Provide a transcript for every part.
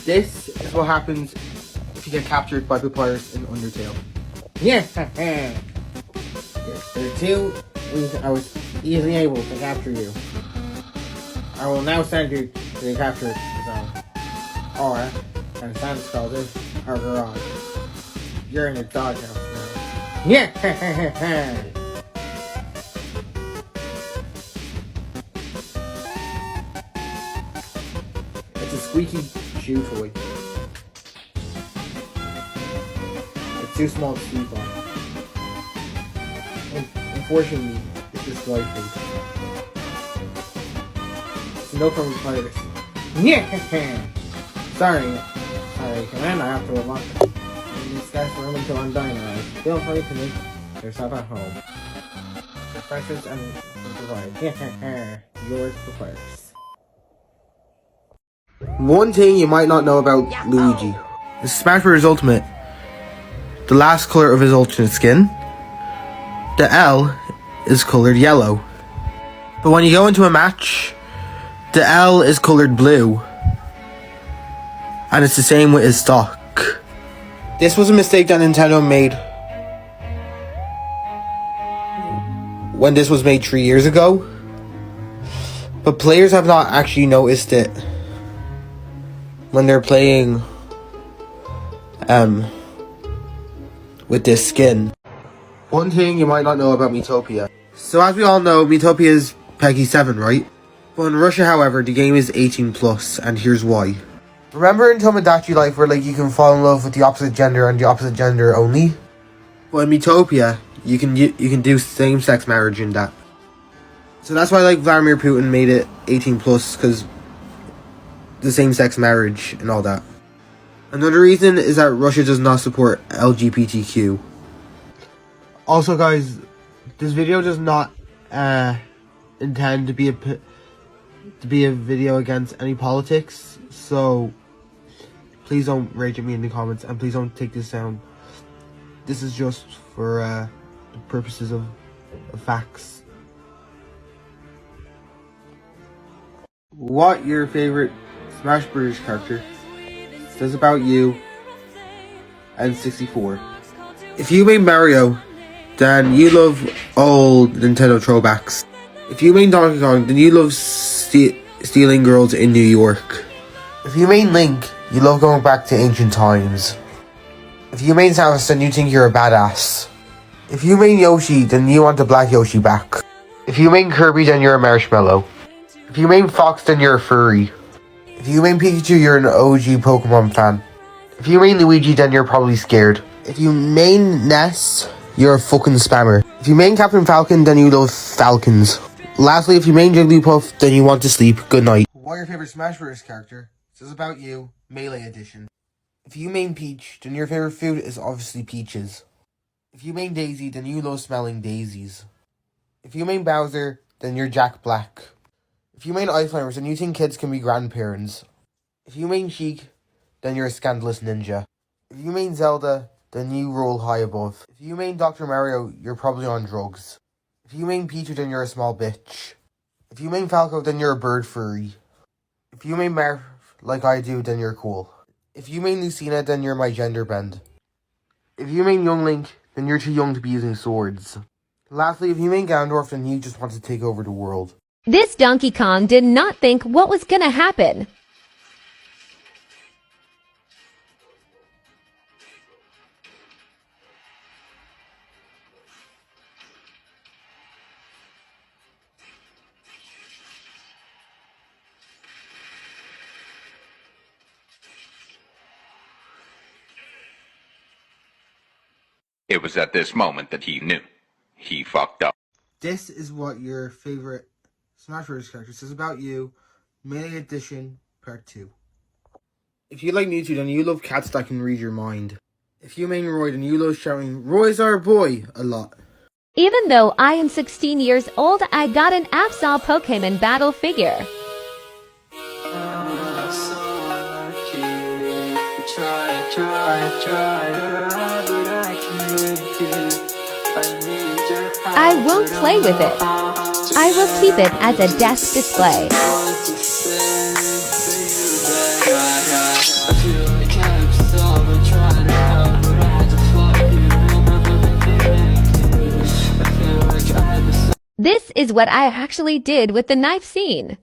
This is what happens if you get captured by Papyrus in Undertale. Yeah, there are two reasons I was easily able to capture you. I will now send you to the capture zone. Aura and Santa Sculptor are gone. You're in the doghouse now. Yeah, It's a squeaky shoe toy. It's too small to sleep on. Unfortunately, it's just light food. It's no from Papyrus. yeah. Sorry, Command. I have to unlock this guy's room until I'm dynamite. Feel free to make yourself at home. Refreshments and provided. Yeah, yours Papyrus. One thing you might not know about Luigi. In Smash Bros. Ultimate, the last color of his ultimate skin, the L, is colored yellow. But when you go into a match, the L is colored blue. And it's the same with his stock. This was a mistake that Nintendo made when this was made 3 years ago. But players have not actually noticed it when they're playing with this skin. One thing you might not know about Miitopia. So as we all know, Miitopia is PEGI 7, right? But in Russia, however, the game is 18+, and here's why. Remember in Tomodachi Life where like you can fall in love with the opposite gender and the opposite gender only? Well, in Miitopia, you can do same-sex marriage in that. So that's why like Vladimir Putin made it 18+, because the same-sex marriage and all that. Another reason is that Russia does not support LGBTQ. Also guys, this video does not intend to be a video against any politics, so please don't rage at me in the comments, and please don't take this down. This is just for the purposes of facts. What your favorite Smash Bros. Character says about you and 64. If you made Mario, then you love old Nintendo throwbacks. If you made Donkey Kong, then you love stealing girls in New York. If you made Link, you love going back to ancient times. If you made Samus, then you think you're a badass. If you made Yoshi, then you want the black Yoshi back. If you made Kirby, then you're a marshmallow. If you made Fox, then you're a furry. If you made Pikachu, you're an OG Pokemon fan. If you made Luigi, then you're probably scared. If you made Ness, you're a fucking spammer. If you made Captain Falcon, then you love falcons. Lastly, if you made Jigglypuff, then you want to sleep. Good night. What your favorite Smash Bros. Character says about you, Melee Edition. If you made Peach, then your favorite food is obviously peaches. If you made Daisy, then you love smelling daisies. If you made Bowser, then you're Jack Black. If you made Ice Climbers, then you think kids can be grandparents. If you made Sheik, then you're a scandalous ninja. If you made Zelda, then you roll high above. If you made Dr. Mario, you're probably on drugs. If you made Pichu, then you're a small bitch. If you made Falco, then you're a bird furry. If you made Marth like I do, then you're cool. If you made Lucina, then you're my gender bend. If you made Young Link, then you're too young to be using swords. Lastly, if you made Ganondorf, then you just want to take over the world. This Donkey Kong did not think what was gonna happen. It was at this moment that he knew. He fucked up. This is what your favorite Smash Bros. Character says about you, Melee Edition Part 2. If you like Mewtwo, then you love cats that can read your mind. If you main Roy, then you love shouting, "Roy's our boy," a lot. Even though I am 16 years old, I got an Absol Pokemon battle figure. I won't play with it. I will keep it as a desk display. is what I actually did with the knife scene.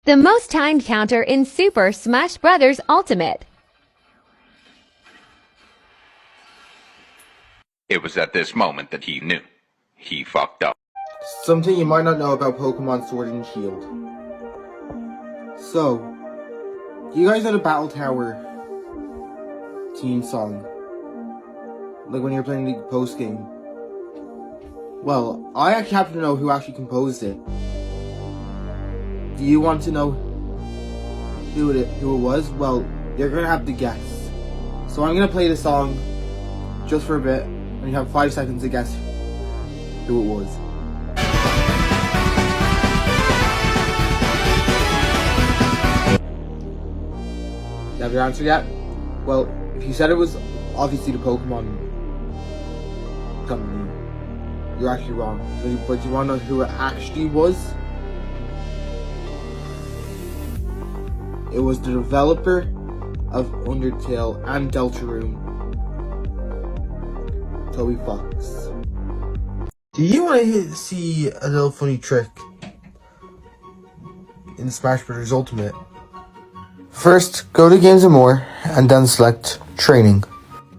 The most timed counter in Super Smash Bros. Ultimate. It was at this moment that he knew. He fucked up. Something you might not know about Pokemon Sword and Shield. So, you guys know the Battle Tower theme song? Like when you're playing the post game. Well, I actually happen to know who actually composed it. Do you want to know who it was? Well, you're gonna have to guess. So I'm gonna play the song just for a bit, and you have 5 seconds to guess who it was. You have your answer yet? Well, if you said it was obviously the Pokemon company, you're actually wrong. But you want to know who it actually was? It was the developer of Undertale and Deltarune, Toby Fox. Do you want to see a little funny trick in Smash Bros. Ultimate? First, go to Games and More, and then select Training.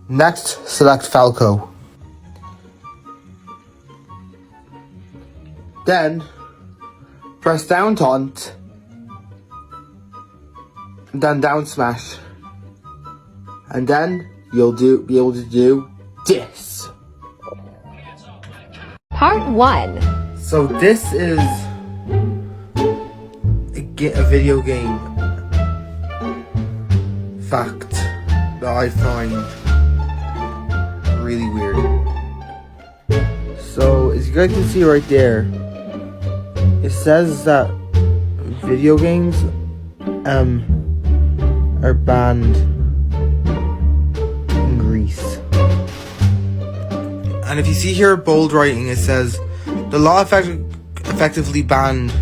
Next, select Falco. Then, press down taunt, and then down smash. And then, you'll be able to do this. Part 1. So this is a video game fact that I find really weird. So as you guys can see right there, it says that video games are banned in Greece. And if you see here bold writing, it says the law effectively banned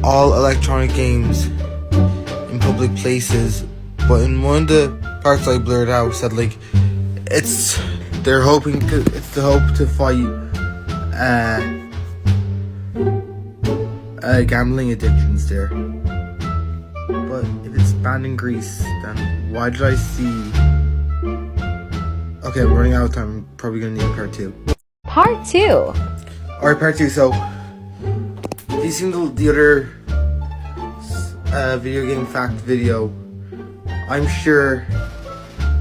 all electronic games in public places. But in one of the parts I blurred out, said like it's the hope to fight gambling addictions there. But if it's banned in Greece, then why did I see? Okay, I'm running out of time. I'm probably gonna need part 2. Part 2. Alright, part 2. So, if you've seen the other video game fact video, I'm sure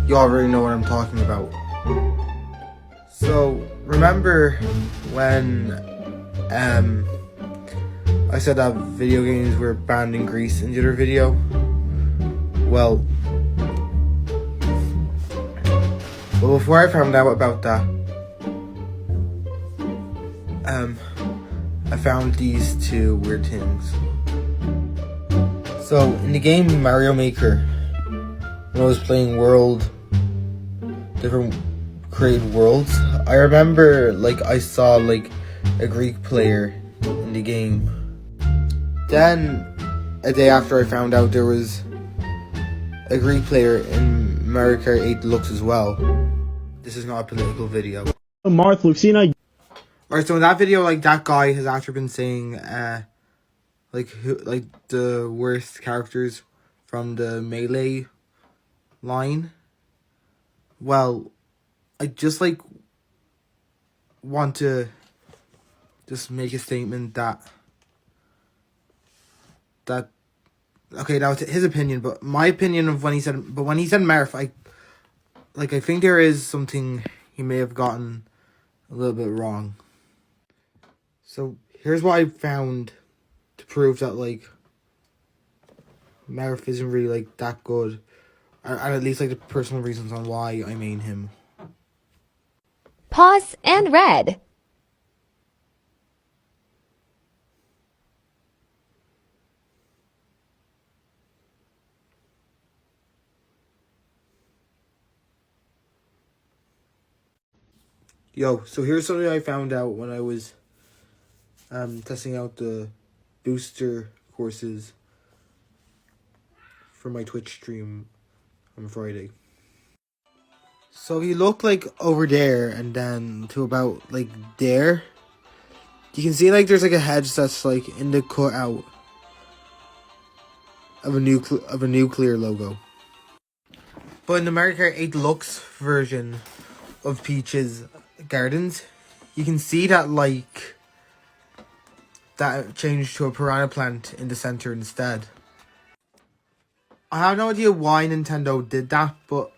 you already know what I'm talking about. So, remember when I said that video games were banned in Greece in the other video? Well, before I found out about that, I found these 2 weird things. So, in the game Mario Maker, when I was playing different created worlds, I remember I saw a Greek player in the game. Then, a day after I found out there was a Greek player in Mario Kart 8 Deluxe as well. This is not a political video. Marth, we've seen Alright, so in that video, that guy has actually been saying, the worst characters from the Melee line. Well, I just, want to just make a statement that okay, that was his opinion, but my opinion of when he said Marth, I think there is something he may have gotten a little bit wrong. So here's what I found to prove that Marth isn't really that good, and at least the personal reasons on why I main him. Pause and read. Yo, so here's something I found out when I was testing out the booster courses for my Twitch stream on Friday. So if you look like over there and then to about like there, you can see like there's like a hedge that's like in the cutout of a nuclear logo. But in the Mario Kart 8 Deluxe version of Peach's Gardens, you can see that like that changed to a piranha plant in the center instead. I have no idea why Nintendo did that, but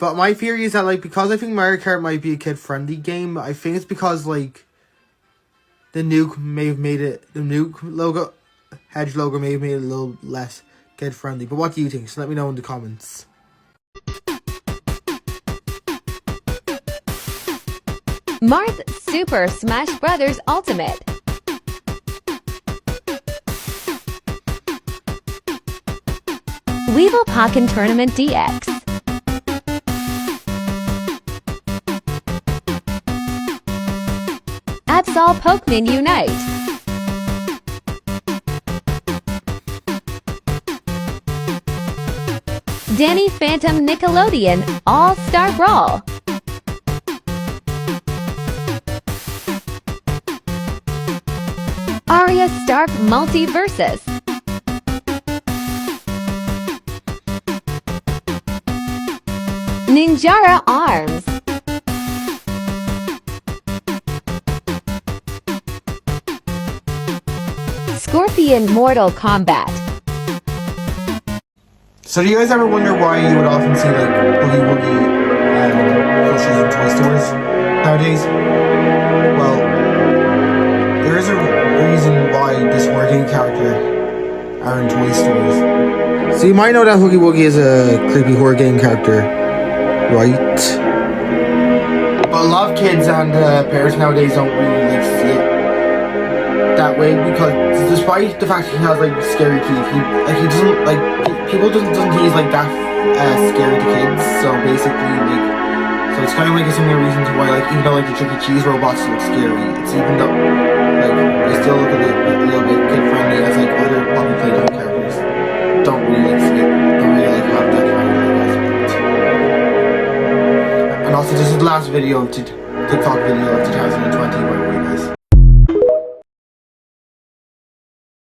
my theory is that like because I think Mario Kart might be a kid friendly game, I think it's because like the nuke may have made it, the nuke logo, hedge logo may have made it a little less kid friendly. But what do you think? So let me know in the comments. Marth Super Smash Bros. Ultimate. Weevil Pokken Tournament DX. Absol Pokemon Unite. Danny Phantom Nickelodeon All-Star Brawl. Arya Stark Multiversus. Ninjara Arms. Scorpion Mortal Kombat. So do you guys ever wonder why you would often see like Boogie Woogie plushies in toy stores nowadays? Well, there is a reason why this working character are in toy stores. So you might know that Hoogie Woogie is a creepy horror game character, right? But a lot of kids and parents nowadays don't really like see it that way, because despite the fact he has like scary teeth, he doesn't like people doesn't think he's like that scary to kids. So basically like, so it's kind of like a similar reason to why like even though like the Chuck E. Cheese robots look scary, it's even though like they still look a little bit kid friendly as like other Poppy Playtime characters don't really like see it, don't really like have that kind of like aspect. And also this is the last video of TikTok video of 2020.